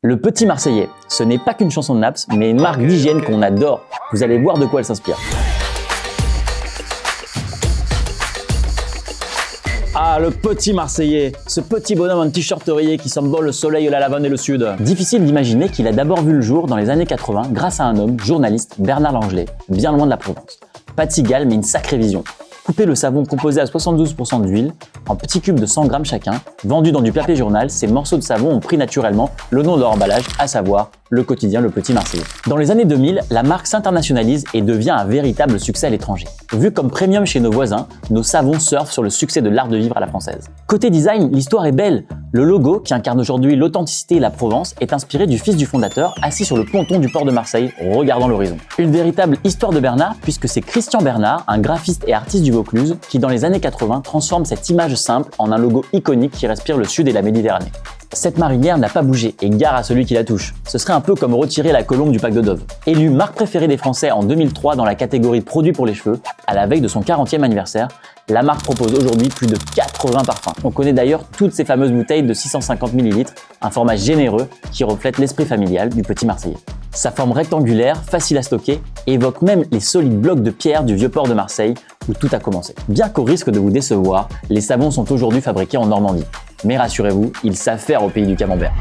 Le Petit Marseillais, ce n'est pas qu'une chanson de Naps, mais une marque d'hygiène qu'on adore. Vous allez voir de quoi elle s'inspire. Ah, le Petit Marseillais, ce petit bonhomme en t-shirt rayé qui s'envole le soleil, la lavande et le sud. Difficile d'imaginer qu'il a d'abord vu le jour dans les années 80 grâce à un homme, journaliste, Bernard Langelet, bien loin de la Provence. Pas de cigale, mais une sacrée vision. Couper le savon composé à 72% d'huile en petits cubes de 100 grammes chacun, vendus dans du papier journal, ces morceaux de savon ont pris naturellement le nom de leur emballage, à savoir le quotidien Le Petit Marseillais. Dans les années 2000, la marque s'internationalise et devient un véritable succès à l'étranger. Vu comme premium chez nos voisins, nos savons surfent sur le succès de l'art de vivre à la française. Côté design, l'histoire est belle. Le logo, qui incarne aujourd'hui l'authenticité et la Provence, est inspiré du fils du fondateur, assis sur le ponton du port de Marseille, regardant l'horizon. Une véritable histoire de Bernard, puisque c'est Christian Bernard, un graphiste et artiste du Vaucluse, qui dans les années 80 transforme cette image simple en un logo iconique qui respire le sud et la Méditerranée. Cette marinière n'a pas bougé et gare à celui qui la touche. Ce serait un peu comme retirer la colombe du pack de Dove. Élue marque préférée des Français en 2003 dans la catégorie produits pour les cheveux, à la veille de son 40e anniversaire, la marque propose aujourd'hui plus de 80 parfums. On connaît d'ailleurs toutes ces fameuses bouteilles de 650 ml, un format généreux qui reflète l'esprit familial du Petit Marseillais. Sa forme rectangulaire, facile à stocker, évoque même les solides blocs de pierre du vieux port de Marseille où tout a commencé. Bien qu'au risque de vous décevoir, les savons sont aujourd'hui fabriqués en Normandie. Mais rassurez-vous, ils savent faire au pays du camembert.